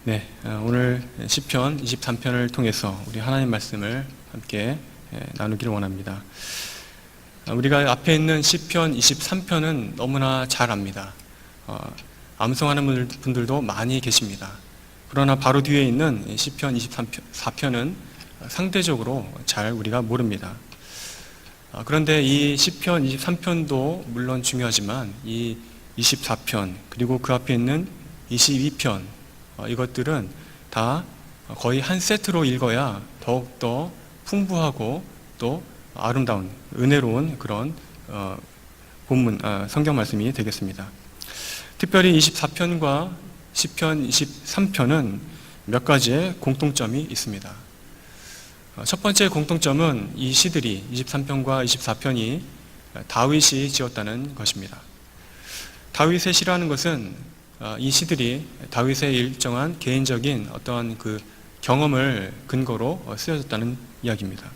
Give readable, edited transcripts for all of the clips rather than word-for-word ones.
네, 오늘 시편 23편을 통해서 우리 하나님 말씀을 함께 나누기를 원합니다. 우리가 앞에 있는 시편 23편은 너무나 잘 압니다. 암송하는 분들도 많이 계십니다. 그러나 바로 뒤에 있는 시편 24편은 상대적으로 잘 우리가 모릅니다. 그런데 이 시편 23편도 물론 중요하지만 이 24편 그리고 그 앞에 있는 22편 이것들은 다 거의 한 세트로 읽어야 더욱더 풍부하고 또 아름다운 은혜로운 그런 성경 말씀이 되겠습니다. 특별히 24편과 시편 23편은 몇 가지의 공통점이 있습니다. 첫 번째 공통점은 이 시들이 23편과 24편이 다윗이 지었다는 것입니다. 다윗의 시라는 것은 이 시들이 다윗의 일정한 개인적인 어떤 그 경험을 근거로 쓰여졌다는 이야기입니다.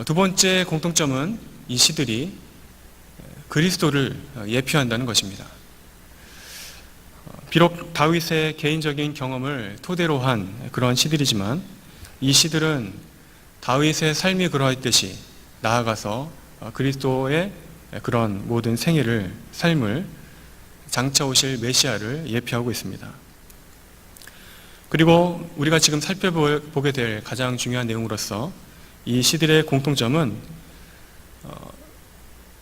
두 번째 공통점은 이 시들이 그리스도를 예표한다는 것입니다. 비록 다윗의 개인적인 경험을 토대로 한 그런 시들이지만 이 시들은 다윗의 삶이 그러했듯이 나아가서 그리스도의 그런 모든 삶을 장차 오실 메시아를 예표하고 있습니다. 그리고 우리가 지금 살펴보게 될 가장 중요한 내용으로서 이 시들의 공통점은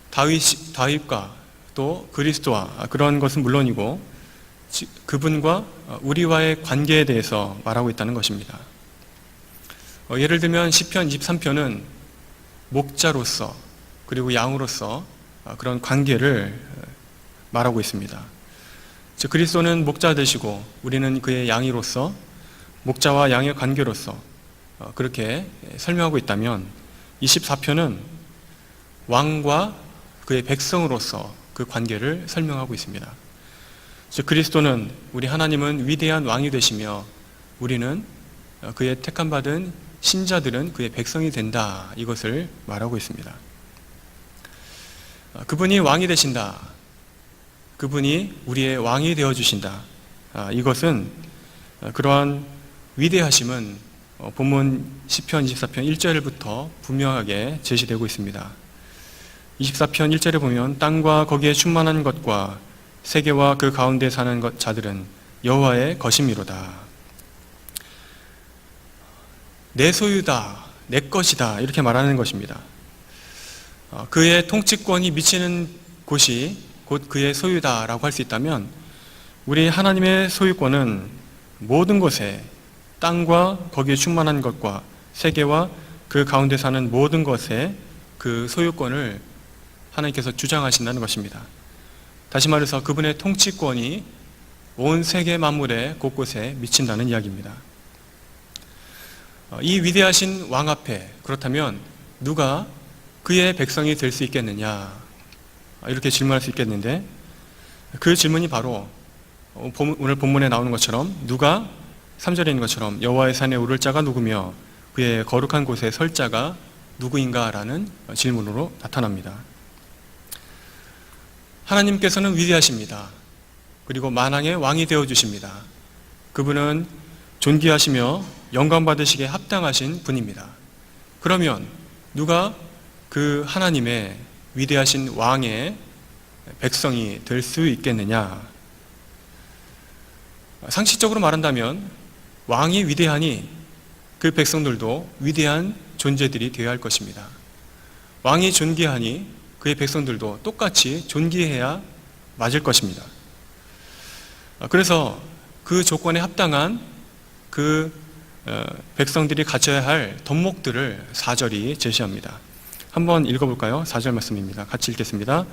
다윗과 또 그리스도와 그런 것은 물론이고 그분과 우리와의 관계에 대해서 말하고 있다는 것입니다. 예를 들면 시편 23편은 목자로서 그리고 양으로서 그런 관계를 말하고 있습니다. 즉 그리스도는 목자 되시고 우리는 그의 양이로서 목자와 양의 관계로서 그렇게 설명하고 있다면 24편은 왕과 그의 백성으로서 그 관계를 설명하고 있습니다. 즉 그리스도는 우리 하나님은 위대한 왕이 되시며 우리는 그의 택함받은 신자들은 그의 백성이 된다, 이것을 말하고 있습니다. 그분이 왕이 되신다, 그분이 우리의 왕이 되어주신다, 이것은 그러한 위대하심은 본문 시편 24편 1절부터 분명하게 제시되고 있습니다. 24편 1절에 보면 땅과 거기에 충만한 것과 세계와 그 가운데 사는 자들은 여호와의 것임이로다. 내 소유다, 내 것이다, 이렇게 말하는 것입니다. 그의 통치권이 미치는 곳이 곧 그의 소유다라고 할 수 있다면 우리 하나님의 소유권은 모든 것에 땅과 거기에 충만한 것과 세계와 그 가운데 사는 모든 것에 그 소유권을 하나님께서 주장하신다는 것입니다. 다시 말해서 그분의 통치권이 온 세계 만물의 곳곳에 미친다는 이야기입니다. 이 위대하신 왕 앞에 그렇다면 누가 그의 백성이 될 수 있겠느냐, 이렇게 질문할 수 있겠는데 그 질문이 바로 오늘 본문에 나오는 것처럼 누가 3절에 있는 것처럼 여호와의 산에 오를 자가 누구며 그의 거룩한 곳에 설 자가 누구인가 라는 질문으로 나타납니다. 하나님께서는 위대하십니다. 그리고 만왕의 왕이 되어주십니다. 그분은 존귀하시며 영광 받으시기에 합당하신 분입니다. 그러면 누가 그 하나님의 위대하신 왕의 백성이 될 수 있겠느냐? 상식적으로 말한다면 왕이 위대하니 그 백성들도 위대한 존재들이 되어야 할 것입니다. 왕이 존귀하니 그의 백성들도 똑같이 존귀해야 맞을 것입니다. 그래서 그 조건에 합당한 그 백성들이 갖춰야 할 덕목들을 4절이 제시합니다. 한번 읽어볼까요? 4절 말씀입니다. 같이 읽겠습니다.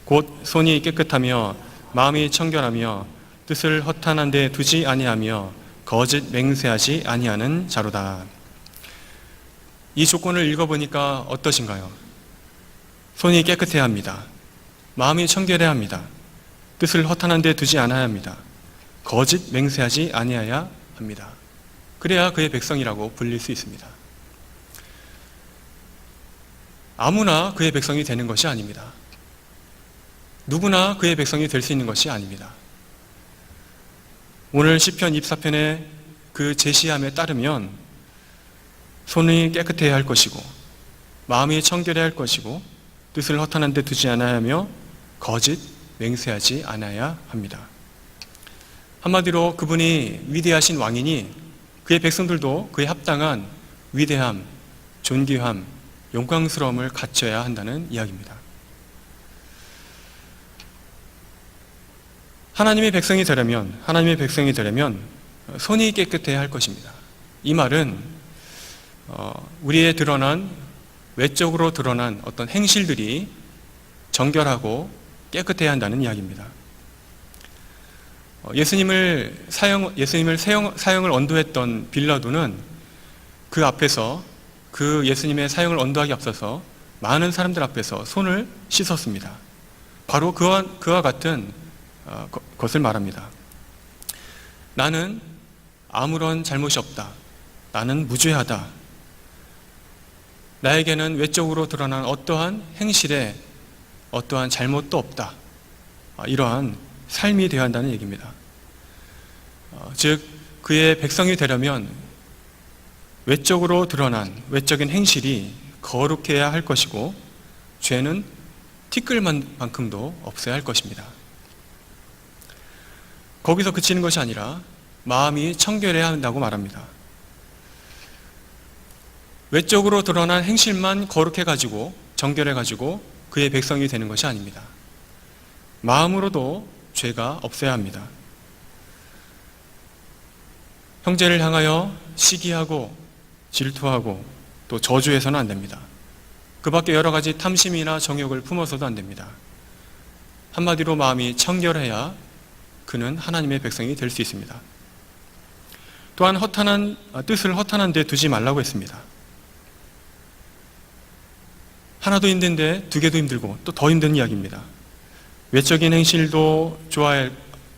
곧 손이 깨끗하며 마음이 청결하며 뜻을 허탄한 데 두지 아니하며 거짓 맹세하지 아니하는 자로다. 이 조건을 읽어보니까 어떠신가요? 손이 깨끗해야 합니다. 마음이 청결해야 합니다. 뜻을 허탄한 데 두지 않아야 합니다. 거짓 맹세하지 아니하여야 합니다. 그래야 그의 백성이라고 불릴 수 있습니다. 아무나 그의 백성이 되는 것이 아닙니다. 누구나 그의 백성이 될 수 있는 것이 아닙니다. 오늘 시편 24편의 그 제시함에 따르면 손이 깨끗해야 할 것이고 마음이 청결해야 할 것이고 뜻을 허탄한 데 두지 않아야 하며 거짓 맹세하지 않아야 합니다. 한마디로 그분이 위대하신 왕이니 그의 백성들도 그에 합당한 위대함, 존귀함, 영광스러움을 갖춰야 한다는 이야기입니다. 하나님의 백성이 되려면 손이 깨끗해야 할 것입니다. 이 말은 우리의 외적으로 드러난 어떤 행실들이 정결하고 깨끗해야 한다는 이야기입니다. 예수님을 사형을 언도했던 빌라도는 그 앞에서 그 예수님의 사형을 언도하기 앞서서 많은 사람들 앞에서 손을 씻었습니다. 바로 그와 같은 것을 말합니다. 나는 아무런 잘못이 없다. 나는 무죄하다. 나에게는 외적으로 드러난 어떠한 행실에 어떠한 잘못도 없다. 이러한 삶이 되어야 한다는 얘기입니다. 즉 그의 백성이 되려면 외적으로 드러난 외적인 행실이 거룩해야 할 것이고 죄는 티끌만큼도 없어야 할 것입니다. 거기서 그치는 것이 아니라 마음이 청결해야 한다고 말합니다. 외적으로 드러난 행실만 거룩해가지고 정결해가지고 그의 백성이 되는 것이 아닙니다. 마음으로도 죄가 없어야 합니다. 형제를 향하여 시기하고 질투하고 또 저주해서는 안 됩니다. 그 밖에 여러 가지 탐심이나 정욕을 품어서도 안 됩니다. 한마디로 마음이 청결해야 그는 하나님의 백성이 될 수 있습니다. 또한 뜻을 허탄한 데 두지 말라고 했습니다. 하나도 힘든데 두 개도 힘들고 또 더 힘든 이야기입니다. 외적인 행실도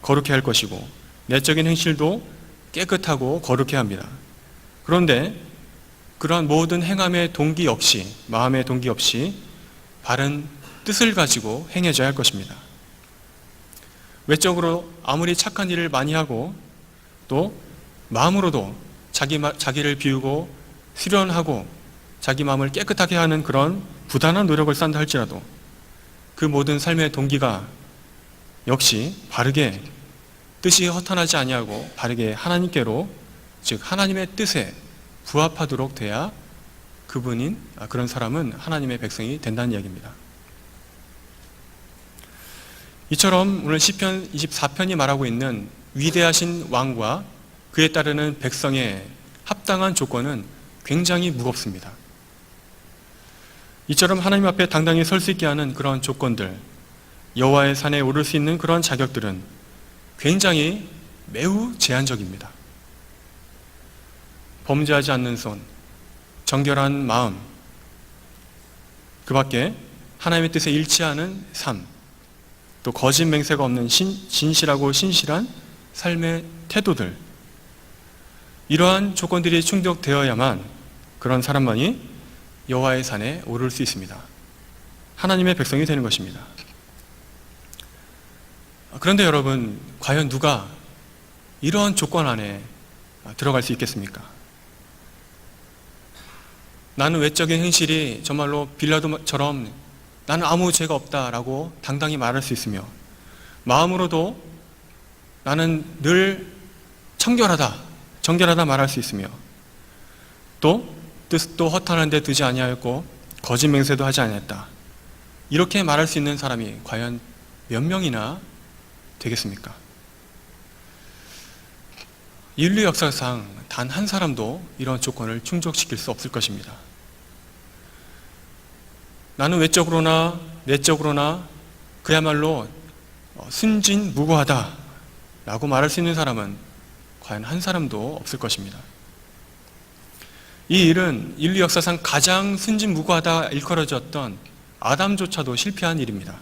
거룩해야 할 것이고 내적인 행실도 깨끗하고 거룩해야 합니다. 그런데 그러한 모든 행함의 동기 없이, 마음의 동기 없이 바른 뜻을 가지고 행해져야 할 것입니다. 외적으로 아무리 착한 일을 많이 하고 또 마음으로도 자기를 비우고 수련하고 자기 마음을 깨끗하게 하는 그런 부단한 노력을 쌓는다 할지라도 그 모든 삶의 동기가 역시 바르게 뜻이 허탄하지 아니하고 바르게 하나님께로, 즉 하나님의 뜻에 부합하도록 돼야 그런 사람은 하나님의 백성이 된다는 이야기입니다. 이처럼 오늘 시편 24편이 말하고 있는 위대하신 왕과 그에 따르는 백성의 합당한 조건은 굉장히 무겁습니다. 이처럼 하나님 앞에 당당히 설 수 있게 하는 그런 조건들, 여호와의 산에 오를 수 있는 그런 자격들은 굉장히 매우 제한적입니다. 범죄하지 않는 손, 정결한 마음, 그 밖에 하나님의 뜻에 일치하는 삶, 또 거짓 맹세가 없는 진실하고 신실한 삶의 태도들, 이러한 조건들이 충족되어야만 그런 사람만이 여호와의 산에 오를 수 있습니다. 하나님의 백성이 되는 것입니다. 그런데 여러분, 과연 누가 이러한 조건 안에 들어갈 수 있겠습니까? 나는 외적인 행실이 정말로 빌라도처럼 나는 아무 죄가 없다라고 당당히 말할 수 있으며 마음으로도 나는 늘 정결하다 말할 수 있으며 또 뜻도 허탄한 데 두지 아니하였고 거짓 맹세도 하지 아니했다, 이렇게 말할 수 있는 사람이 과연 몇 명이나 되겠습니까? 인류 역사상 단 한 사람도 이런 조건을 충족시킬 수 없을 것입니다. 나는 외적으로나 내적으로나 그야말로 순진무구하다 라고 말할 수 있는 사람은 과연 한 사람도 없을 것입니다. 이 일은 인류 역사상 가장 순진무구하다 일컬어졌던 아담조차도 실패한 일입니다.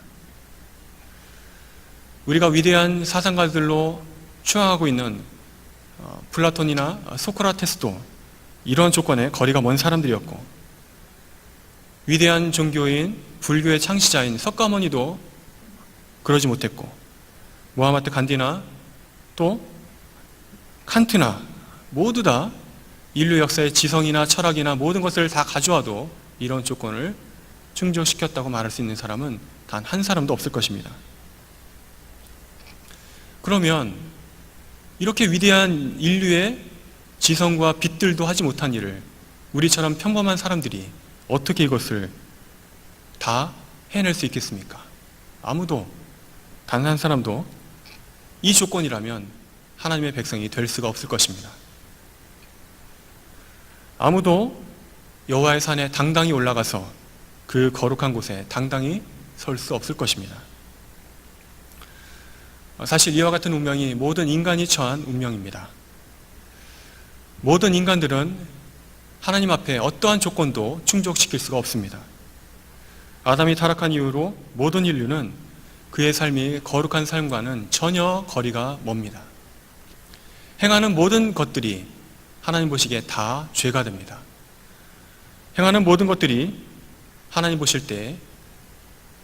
우리가 위대한 사상가들로 추앙하고 있는 플라톤이나 소크라테스도 이런 조건에 거리가 먼 사람들이었고, 위대한 종교인 불교의 창시자인 석가모니도 그러지 못했고, 무하마드 간디나 또 칸트나 모두 다 인류 역사의 지성이나 철학이나 모든 것을 다 가져와도 이런 조건을 충족시켰다고 말할 수 있는 사람은 단 한 사람도 없을 것입니다. 그러면 이렇게 위대한 인류의 지성과 빛들도 하지 못한 일을 우리처럼 평범한 사람들이 어떻게 이것을 다 해낼 수 있겠습니까? 아무도, 단 한 사람도 이 조건이라면 하나님의 백성이 될 수가 없을 것입니다. 아무도 여호와의 산에 당당히 올라가서 그 거룩한 곳에 당당히 설 수 없을 것입니다. 사실 이와 같은 운명이 모든 인간이 처한 운명입니다. 모든 인간들은 하나님 앞에 어떠한 조건도 충족시킬 수가 없습니다. 아담이 타락한 이후로 모든 인류는 그의 삶이 거룩한 삶과는 전혀 거리가 멉니다. 행하는 모든 것들이 하나님 보시기에 다 죄가 됩니다. 행하는 모든 것들이 하나님 보실 때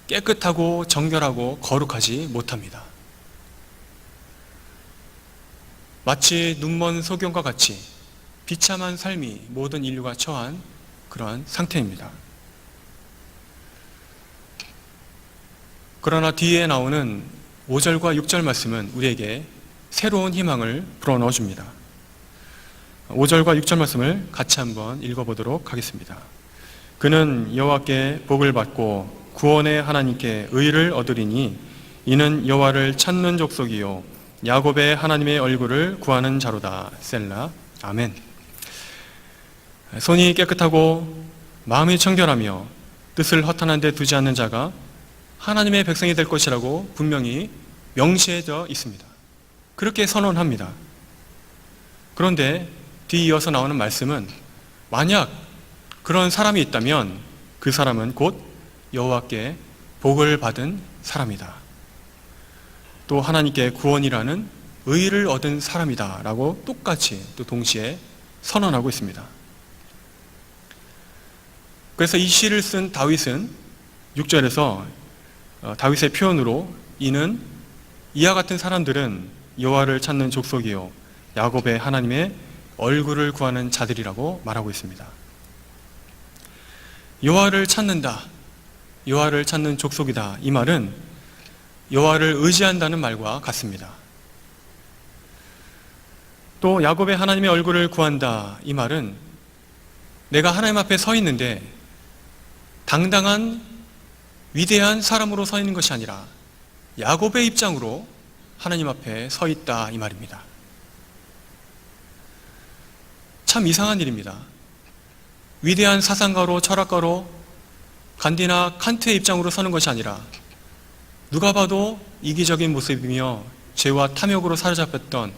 깨끗하고 정결하고 거룩하지 못합니다. 마치 눈먼 소경과 같이 비참한 삶이 모든 인류가 처한 그러한 상태입니다. 그러나 뒤에 나오는 5절과 6절 말씀은 우리에게 새로운 희망을 불어넣어 줍니다. 5절과 6절 말씀을 같이 한번 읽어보도록 하겠습니다. 그는 여호와께 복을 받고 구원의 하나님께 의를 얻으리니 이는 여호와를 찾는 족속이요 야곱의 하나님의 얼굴을 구하는 자로다. 셀라. 아멘. 손이 깨끗하고 마음이 청결하며 뜻을 허탄한 데 두지 않는 자가 하나님의 백성이 될 것이라고 분명히 명시해져 있습니다. 그렇게 선언합니다. 그런데 뒤이어서 나오는 말씀은 만약 그런 사람이 있다면 그 사람은 곧 여호와께 복을 받은 사람이다. 또 하나님께 구원이라는 의를 얻은 사람이다 라고 똑같이 또 동시에 선언하고 있습니다. 그래서 이 시를 쓴 다윗은 6절에서 다윗의 표현으로 이는 이와 같은 사람들은 여호와를 찾는 족속이요 야곱의 하나님의 얼굴을 구하는 자들이라고 말하고 있습니다. 여호와를 찾는다, 여호와를 찾는 족속이다, 이 말은 여호와를 의지한다는 말과 같습니다. 또 야곱의 하나님의 얼굴을 구한다, 이 말은 내가 하나님 앞에 서 있는데 당당한 위대한 사람으로 서 있는 것이 아니라 야곱의 입장으로 하나님 앞에 서 있다, 이 말입니다. 참 이상한 일입니다. 위대한 사상가로 철학가로 간디나 칸트의 입장으로 서는 것이 아니라 누가 봐도 이기적인 모습이며 죄와 탐욕으로 사로잡혔던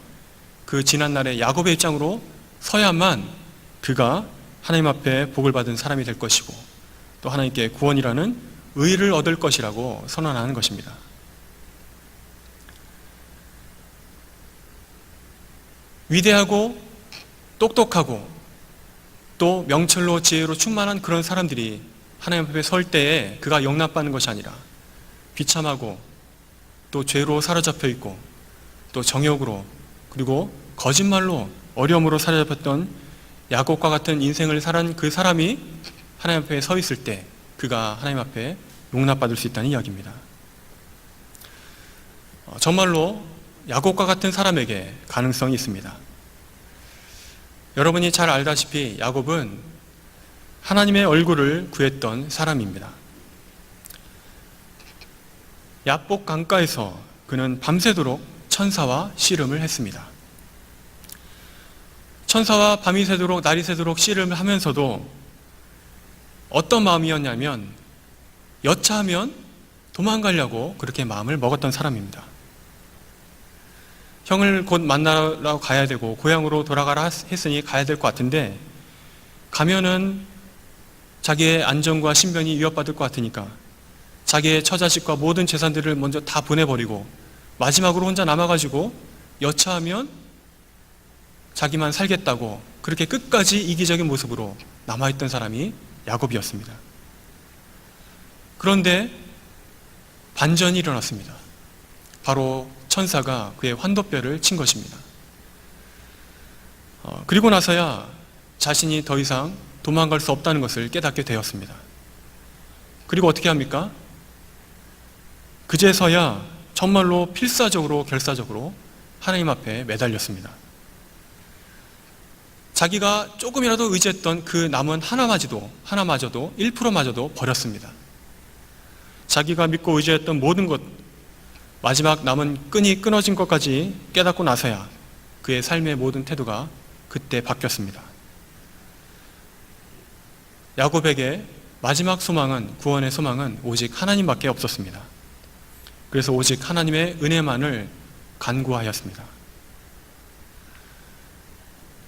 그 지난날의 야곱의 입장으로 서야만 그가 하나님 앞에 복을 받은 사람이 될 것이고 또 하나님께 구원이라는 의를 얻을 것이라고 선언하는 것입니다. 위대하고 똑똑하고 또 명철로 지혜로 충만한 그런 사람들이 하나님 앞에 설 때에 그가 용납받는 것이 아니라 비참하고 또 죄로 사로잡혀 있고 또 정욕으로 그리고 거짓말로 어려움으로 사로잡혔던 야곱과 같은 인생을 살은 그 사람이 하나님 앞에 서 있을 때 그가 하나님 앞에 용납받을 수 있다는 이야기입니다. 정말로 야곱과 같은 사람에게 가능성이 있습니다. 여러분이 잘 알다시피 야곱은 하나님의 얼굴을 구했던 사람입니다. 야복 강가에서 그는 밤새도록 천사와 씨름을 했습니다. 천사와 밤이 새도록 날이 새도록 씨름을 하면서도 어떤 마음이었냐면 여차하면 도망가려고 그렇게 마음을 먹었던 사람입니다. 형을 곧 만나러 가야 되고 고향으로 돌아가라 했으니 가야 될 것 같은데 가면은 자기의 안전과 신변이 위협받을 것 같으니까 자기의 처자식과 모든 재산들을 먼저 다 보내버리고 마지막으로 혼자 남아가지고 여차하면 자기만 살겠다고 그렇게 끝까지 이기적인 모습으로 남아있던 사람이 야곱이었습니다. 그런데 반전이 일어났습니다. 바로 천사가 그의 환도뼈를 친 것입니다. 그리고 나서야 자신이 더 이상 도망갈 수 없다는 것을 깨닫게 되었습니다. 그리고 어떻게 합니까? 그제서야 정말로 필사적으로 결사적으로 하나님 앞에 매달렸습니다. 자기가 조금이라도 의지했던 그 남은 하나마저도 1%마저도 버렸습니다. 자기가 믿고 의지했던 모든 것, 마지막 남은 끈이 끊어진 것까지 깨닫고 나서야 그의 삶의 모든 태도가 그때 바뀌었습니다. 야곱에게 마지막 소망은, 구원의 소망은 오직 하나님밖에 없었습니다. 그래서 오직 하나님의 은혜만을 간구하였습니다.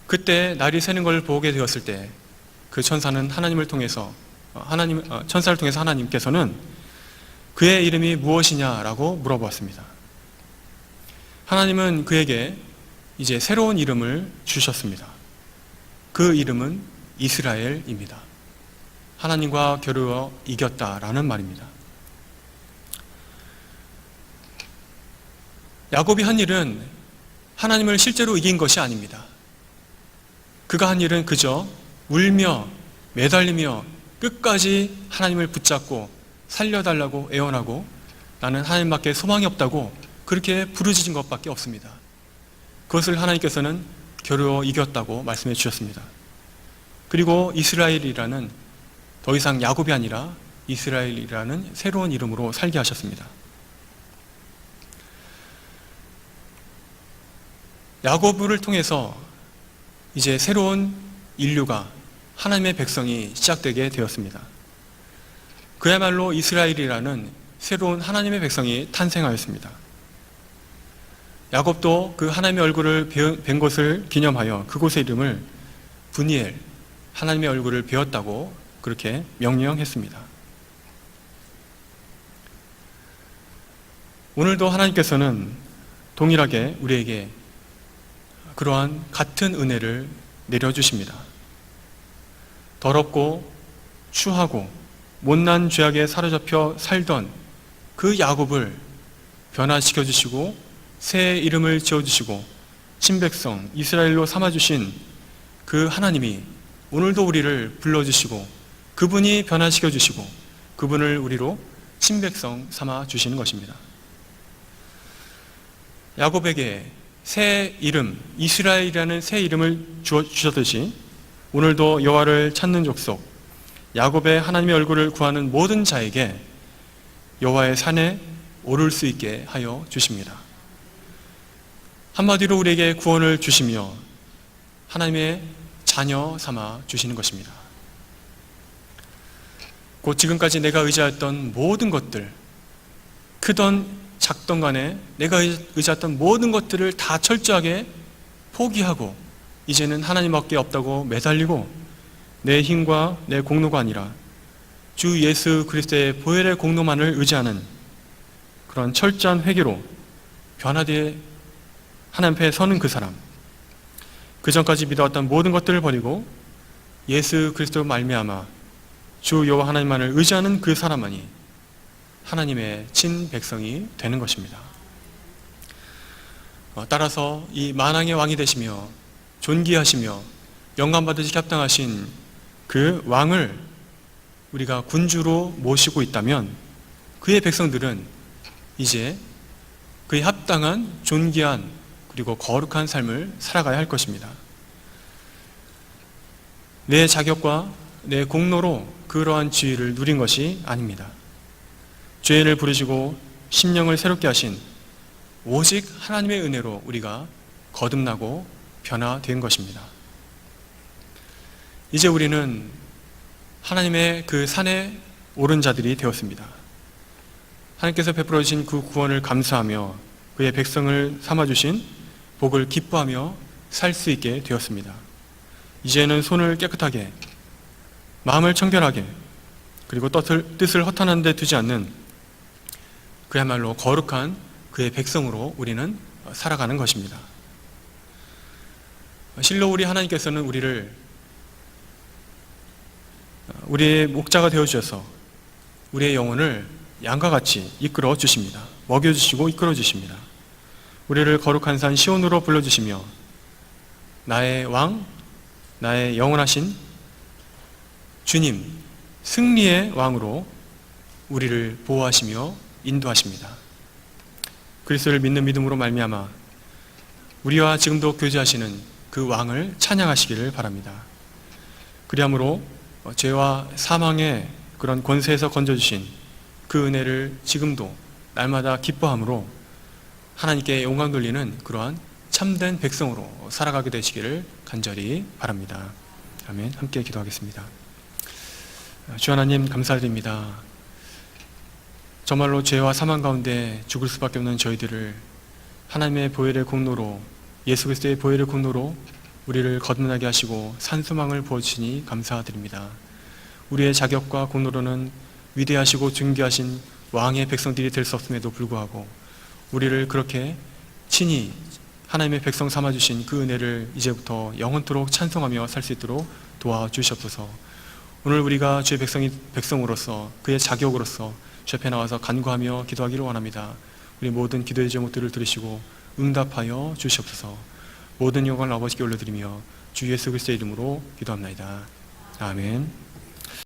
그때 날이 새는 걸 보게 되었을 때 그 천사는 하나님을 통해서 천사를 통해서 하나님께서는 그의 이름이 무엇이냐라고 물어보았습니다. 하나님은 그에게 이제 새로운 이름을 주셨습니다. 그 이름은 이스라엘입니다. 하나님과 겨루어 이겼다라는 말입니다. 야곱이 한 일은 하나님을 실제로 이긴 것이 아닙니다. 그가 한 일은 그저 울며 매달리며 끝까지 하나님을 붙잡고 살려달라고 애원하고 나는 하나님밖에 소망이 없다고 그렇게 부르짖은 것밖에 없습니다. 그것을 하나님께서는 겨루어 이겼다고 말씀해 주셨습니다. 그리고 이스라엘이라는, 더 이상 야곱이 아니라 이스라엘이라는 새로운 이름으로 살게 하셨습니다. 야곱을 통해서 이제 새로운 인류가, 하나님의 백성이 시작되게 되었습니다. 그야말로 이스라엘이라는 새로운 하나님의 백성이 탄생하였습니다. 야곱도 그 하나님의 얼굴을 뵌 것을 기념하여 그곳의 이름을 브니엘, 하나님의 얼굴을 배웠다고 그렇게 명령했습니다. 오늘도 하나님께서는 동일하게 우리에게 그러한 같은 은혜를 내려주십니다. 더럽고 추하고 못난 죄악에 사로잡혀 살던 그 야곱을 변화시켜 주시고 새 이름을 지어주시고 신백성 이스라엘로 삼아주신 그 하나님이 오늘도 우리를 불러주시고 그분이 변화시켜 주시고 그분을 우리로 신백성 삼아주시는 것입니다. 야곱에게 새 이름, 이스라엘이라는 새 이름을 주셨듯이 오늘도 여호와를 찾는 족속, 야곱의 하나님의 얼굴을 구하는 모든 자에게 여호와의 산에 오를 수 있게 하여 주십니다. 한마디로 우리에게 구원을 주시며 하나님의 자녀 삼아 주시는 것입니다. 곧 지금까지 내가 의지했던 모든 것들, 크던 작던 간에 내가 의지했던 모든 것들을 다 철저하게 포기하고 이제는 하나님밖에 없다고 매달리고 내 힘과 내 공로가 아니라 주 예수 그리스도의 보혈의 공로만을 의지하는 그런 철저한 회개로 변화되어 하나님 앞에 서는 그 사람, 그 전까지 믿어왔던 모든 것들을 버리고 예수 그리스도 말미암아 주 여호와 하나님만을 의지하는 그 사람만이 하나님의 친백성이 되는 것입니다. 따라서 이 만왕의 왕이 되시며 존귀하시며 영광 받으시기 합당하신 그 왕을 우리가 군주로 모시고 있다면 그의 백성들은 이제 그에 합당한 존귀한 그리고 거룩한 삶을 살아가야 할 것입니다. 내 자격과 내 공로로 그러한 지위를 누린 것이 아닙니다. 죄인을 부르시고 심령을 새롭게 하신 오직 하나님의 은혜로 우리가 거듭나고 변화된 것입니다. 이제 우리는 하나님의 그 산에 오른 자들이 되었습니다. 하나님께서 베풀어 주신 그 구원을 감사하며 그의 백성을 삼아주신 복을 기뻐하며 살 수 있게 되었습니다. 이제는 손을 깨끗하게, 마음을 청결하게, 그리고 뜻을 허탄한 데 두지 않는 그야말로 거룩한 그의 백성으로 우리는 살아가는 것입니다. 실로 우리 하나님께서는 우리의 목자가 되어주셔서 우리의 영혼을 양과 같이 이끌어 주십니다. 먹여주시고 이끌어 주십니다. 우리를 거룩한 산 시온으로 불러주시며 나의 왕, 나의 영원하신 주님, 승리의 왕으로 우리를 보호하시며 인도하십니다. 그리스도를 믿는 믿음으로 말미암아 우리와 지금도 교제하시는 그 왕을 찬양하시기를 바랍니다. 그리함으로 죄와 사망의 그런 권세에서 건져주신 그 은혜를 지금도 날마다 기뻐함으로 하나님께 영광 돌리는 그러한 참된 백성으로 살아가게 되시기를 간절히 바랍니다. 아멘. 함께 기도하겠습니다. 주 하나님 감사드립니다. 정말로 죄와 사망 가운데 죽을 수밖에 없는 저희들을 하나님의 보혈의 공로로, 예수 그리스도의 보혈의 공로로 우리를 거듭나게 하시고 산소망을 부어주시니 감사드립니다. 우리의 자격과 공로로는 위대하시고 존귀하신 왕의 백성들이 될 수 없음에도 불구하고 우리를 그렇게 친히 하나님의 백성 삼아주신 그 은혜를 이제부터 영원토록 찬송하며 살 수 있도록 도와주시옵소서. 오늘 우리가 주의 백성으로서 그의 자격으로서 주 앞에 나와서 간구하며 기도하기를 원합니다. 우리 모든 기도의 제목들을 들으시고 응답하여 주시옵소서. 모든 영광을 아버지께 올려드리며 주 예수 그리스도의 이름으로 기도합나이다. 아멘.